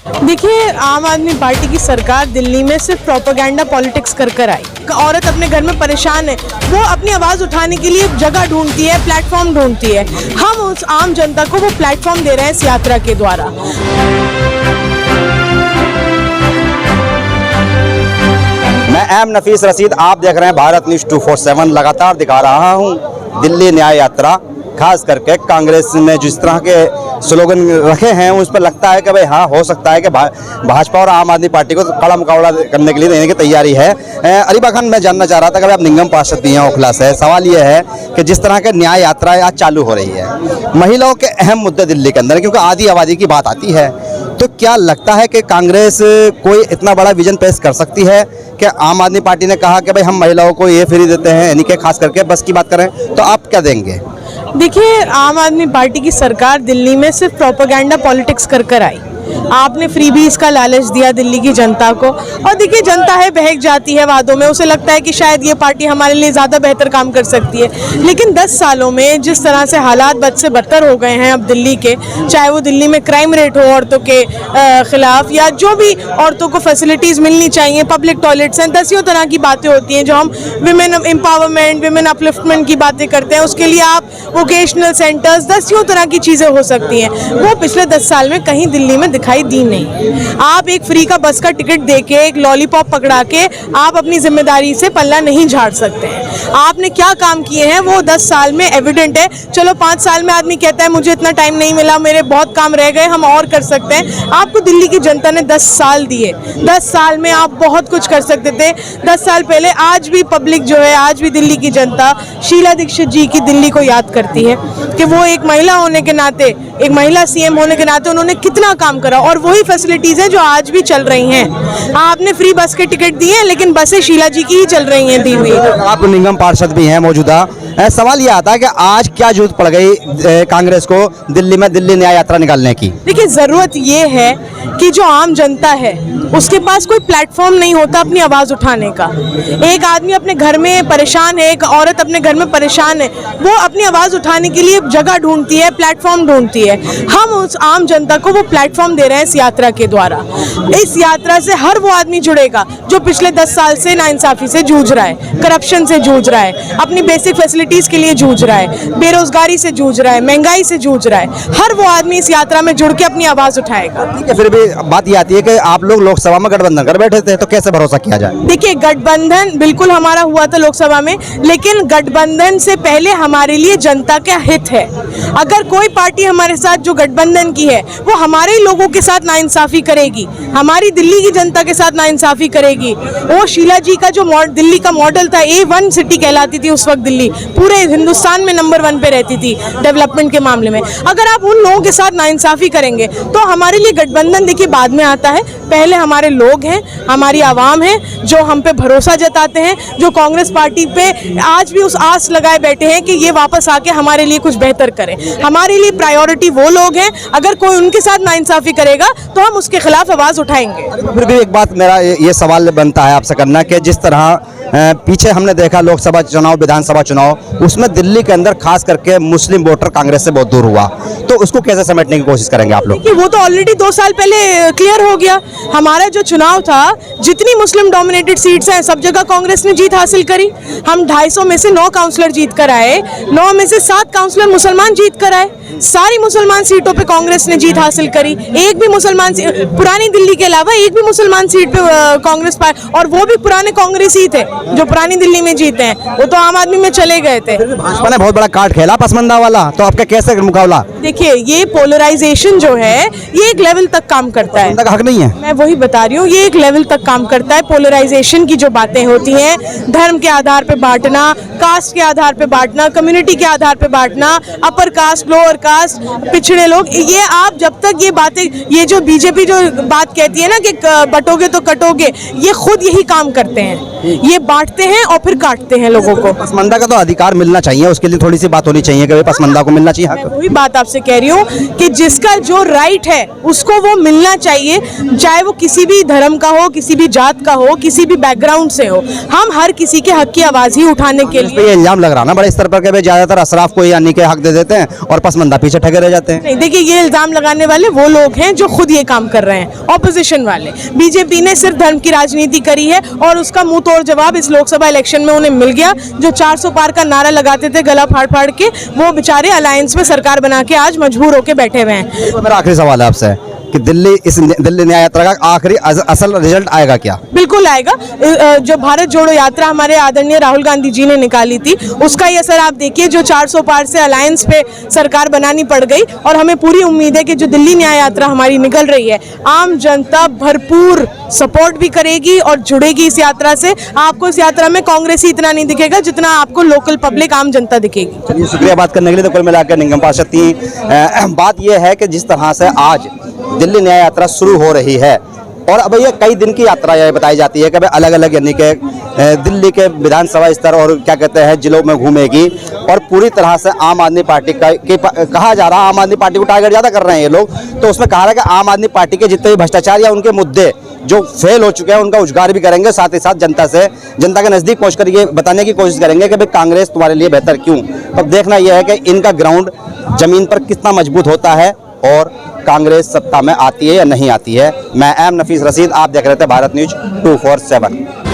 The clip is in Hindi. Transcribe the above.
देखिए, आम आदमी पार्टी की सरकार दिल्ली में सिर्फ प्रोपेगेंडा पॉलिटिक्स कर आई। औरत अपने घर में परेशान है, वो अपनी आवाज़ उठाने के लिए जगह ढूंढती है, प्लेटफॉर्म ढूंढती है। हम उस आम जनता को वो प्लेटफॉर्म दे रहे हैं इस यात्रा के द्वारा। मैं एम नफीस रशीद, आप देख रहे हैं भारत न्यूज़ 247। लगातार दिखा रहा हूं दिल्ली न्याय यात्रा। खास करके कांग्रेस ने जिस तरह के स्लोगन रखे हैं उस पर लगता है कि भाई हाँ, हो सकता है कि भाजपा और आम आदमी पार्टी को कड़ा मुकाबला करने के लिए देने की तैयारी है। अरीबा खान, मैं जानना चाह रहा था कि आप निगम पार्षद भी हैं ओखला से। सवाल ये है कि जिस तरह के न्याय यात्रा आज चालू हो रही है, महिलाओं के अहम मुद्दे दिल्ली के अंदर, क्योंकि आधी आबादी की बात आती है, तो क्या लगता है कि कांग्रेस कोई इतना बड़ा विजन पेश कर सकती है कि आम आदमी पार्टी ने कहा कि भाई हम महिलाओं को ये फ्री देते हैं, यानी कि खास करके बस की बात करें तो आप क्या देंगे? देखिए, आम आदमी पार्टी की सरकार दिल्ली में सिर्फ प्रोपेगेंडा पॉलिटिक्स कर आई। आपने फ्रीबीज का लालच दिया दिल्ली की जनता को, और देखिए जनता है, बहक जाती है वादों में। उसे लगता है कि शायद ये पार्टी हमारे लिए ज़्यादा बेहतर काम कर सकती है। लेकिन 10 सालों में जिस तरह से हालात बद से बदतर हो गए हैं अब दिल्ली के, चाहे वो दिल्ली में क्राइम रेट हो औरतों के खिलाफ, या जो भी औरतों को फैसिलिटीज़ मिलनी चाहिए, पब्लिक टॉयलेट्स हैं, दसियों तरह की बातें होती हैं। जो हम विमेन एम्पावरमेंट, विमेन अपलिफ्टमेंट की बातें करते हैं, उसके लिए आप वोकेशनल सेंटर्स, दसियों तरह की चीज़ें हो सकती हैं। वो पिछले 10 साल में कहीं दिल्ली में दिखाई दी नहीं। आप एक फ्री का बस का टिकट देके, एक लॉलीपॉप पकड़ा के आप अपनी जिम्मेदारी से पल्ला नहीं झाड़ सकते हैं। आपने क्या काम किए हैं वो 10 साल में एविडेंट है। चलो 5 साल में आदमी कहता है मुझे इतना टाइम नहीं मिला, मेरे बहुत काम रह गए, हम और कर सकते हैं। आपको दिल्ली की जनता ने 10 साल दिए। 10 साल में आप बहुत कुछ कर सकते थे। 10 साल पहले आज भी पब्लिक जो है, आज भी दिल्ली की जनता शीला दीक्षित जी की दिल्ली को याद करती है कि वो एक महिला होने के नाते, एक महिला सीएम होने के नाते उन्होंने कितना काम करा, और वही फैसिलिटीज हैं जो आज भी चल रही हैं। आपने फ्री बस के टिकट दिए, लेकिन बसें शीला जी की ही चल रही हैं दी हुई। आप निगम पार्षद भी हैं मौजूदा। सवाल ये आता है कि आज क्या जरूरत पड़ गई कांग्रेस को दिल्ली में दिल्ली न्याय यात्रा निकालने की? देखिए, जरूरत ये है कि जो आम जनता है उसके पास कोई प्लेटफॉर्म नहीं होता अपनी आवाज़ उठाने का। एक आदमी अपने घर में परेशान है, एक औरत अपने घर में परेशान है, वो अपनी आवाज़ उठाने के लिए जगह ढूंढती है, प्लेटफॉर्म ढूंढती है। हम उस आम जनता को वो प्लेटफॉर्म दे रहे हैं इस यात्रा के द्वारा। इस यात्रा से हर वो आदमी जुड़ेगा जो पिछले 10 साल से नाइंसाफ़ी से जूझ रहा है, करप्शन से जूझ रहा है, अपनी बेसिक फैसिलिटीज़ के लिए जूझ रहा है, बेरोजगारी से जूझ रहा है, महंगाई से जूझ रहा है। हर वो आदमी इस यात्रा में जुड़ के अपनी आवाज़ उठाएगा। ठीक है, फिर भी बात ये आती है कि आप लोग लोकसभा में गठबंधन कर बैठे थे, तो कैसे भरोसा किया जाए? देखिए, गठबंधन बिल्कुल हमारा हुआ था लोकसभा में, लेकिन गठबंधन से पहले हमारे लिए जनता का हित है। अगर कोई पार्टी हमारे साथ जो गठबंधन की है वो हमारे ही लोगों के साथ नाइंसाफ़ी करेगी, हमारी दिल्ली की जनता के साथ नाइंसाफ़ी करेगी। वो शीला जी का जो दिल्ली का मॉडल था, A1 सिटी कहलाती थी उस वक्त दिल्ली, पूरे हिंदुस्तान में नंबर 1 पे रहती थी डेवलपमेंट के मामले में। अगर आप उन लोगों के साथ नाइंसाफ़ी करेंगे तो हमारे लिए गठबंधन देखिए बाद में आता है। पहले हमारे लोग हैं, हमारी आवाम है जो हम पे भरोसा जताते हैं, जो कांग्रेस पार्टी पे आज भी उस आस लगाए बैठे हैं कि ये वापस आके हमारे लिए कुछ बेहतर करें। हमारे लिए प्रायोरिटी वो लोग हैं। अगर कोई उनके साथ नाइंसाफ़ी करेगा तो हम उसके खिलाफ आवाज़ उठाएंगे। फिर भी एक बात मेरा ये सवाल बनता है आपसे करना कि जिस तरह पीछे हमने देखा लोकसभा चुनाव, विधानसभा चुनाव, उसमें दिल्ली के अंदर खास करके मुस्लिम वोटर कांग्रेस से बहुत दूर हुआ, तो उसको कैसे समेटने की कोशिश करेंगे आप लोग? वो तो ऑलरेडी 2 साल पहले क्लियर हो गया। हमारा जो चुनाव था, जितनी मुस्लिम डोमिनेटेड सीट्स हैं सब जगह कांग्रेस ने जीत हासिल करी। हम 250 में से 9 काउंसलर जीत कर आए, 9 में से 7 काउंसलर मुसलमान जीत कर आए। सारी मुसलमान सीटों पे कांग्रेस ने जीत हासिल करी। एक भी मुसलमान पुरानी दिल्ली के अलावा एक भी मुसलमान सीट पे कांग्रेस पाए, और वो भी पुराने कांग्रेस ही थे जो पुरानी दिल्ली में जीते हैं, वो तो आम आदमी में चले गए थे। भाजपा ने बहुत बड़ा कार्ड खेला पसमंदा वाला, तो आपका कैसे मुकाबला? देखिए, ये पोलराइजेशन जो है ये एक लेवल तक काम करता है। हक नहीं है, मैं वही बता रही हूँ, ये एक लेवल तक काम करता है। पोलराइजेशन की जो बातें होती हैं, धर्म के आधार पे बांटना, कास्ट के आधार पे बांटना, कम्युनिटी के आधार पे बांटना, अपर कास्ट, लोअर कास्ट, पिछड़े लोग, ये आप जब तक ये बातें, ये जो बीजेपी जो बात कहती है ना कि बटोगे तो कटोगे, ये खुद यही काम करते हैं। ये बांटते हैं और फिर काटते हैं लोगों को। पसमंदा का तो अधिकार मिलना चाहिए, उसके लिए थोड़ी सी बात होनी चाहिए कि पसमंदा को मिलना चाहिए। मैं वही बात आपसे कह रही हूँ कि जिसका जो राइट है उसको वो मिलना चाहिए, चाहे वो किसी भी धर्म का हो, किसी भी भी जात का हो, किसी भी बैकग्राउंड से हो, हम हर किसी के हक की आवाज़ ही उठाने के इस पे लिए। ये इल्जाम लग रहा ना बड़े स्तर पर कि भाई ज्यादातर अशराफ को यानी के हक दे देते हैं और पसमंदा पीछे ठगे रह जाते हैं। नहीं, देखिए ये इल्जाम लगाने वाले वो लोग हैं जो खुद ये काम कर रहे हैं, ऑपोजिशन वाले। बीजेपी ने सिर्फ धर्म की राजनीति करी है और उसका मुंह तोड़ जवाब इस लोकसभा इलेक्शन में उन्हें मिल गया। जो 400 पार का नारा लगाते थे गला फाड़ फाड़ के, वो बेचारे अलायंस में सरकार बना के आज मजबूर होकर बैठे हुए हैं। तो मेरा आखिरी सवाल है आपसे कि दिल्ली न्याय यात्रा का आखिरी असल रिजल्ट आएगा क्या? बिल्कुल आएगा। जो भारत जोड़ो यात्रा हमारे आदरणीय राहुल गांधी जी ने निकाली थी, उसका ही असर आप देखिए। जो 400 पार से अलायंस पे सरकार बनानी पड़ गई और हमें पूरी उम्मीद है कि जो दिल्ली न्याय यात्रा हमारी निकल रही है, आम जनता भरपूर सपोर्ट भी करेगी और जुड़ेगी इस यात्रा से। आपको इस यात्रा में कांग्रेस ही इतना नहीं दिखेगा जितना आपको लोकल पब्लिक आम जनता दिखेगी। चलिए, शुक्रिया बात करने के लिए। तो कुल मिलाकर निगम पार्षद की बात यह है कि जिस तरह से आज दिल्ली न्याय यात्रा शुरू हो रही है और अब ये कई दिन की यात्रा यह बताई जाती है कि भाई अलग अलग यानी कि दिल्ली के विधानसभा स्तर और क्या कहते हैं जिलों में घूमेगी और पूरी तरह से आम आदमी पार्टी का कहा जा रहा है, आम आदमी पार्टी को टारगेट ज़्यादा कर रहे हैं ये लोग। तो उसमें कहा रहा है कि आम आदमी पार्टी के जितने भी भ्रष्टाचार या उनके मुद्दे जो फेल हो चुके हैं उनका उजागर भी करेंगे, साथ ही साथ जनता के नज़दीक पहुँच ये बताने की कोशिश करेंगे कि भाई कांग्रेस तुम्हारे लिए बेहतर क्यों। अब देखना यह है कि इनका ग्राउंड जमीन पर कितना मजबूत होता है और कांग्रेस सत्ता में आती है या नहीं आती है। मैं एम नफीस रशीद, आप देख रहे थे भारत न्यूज 247।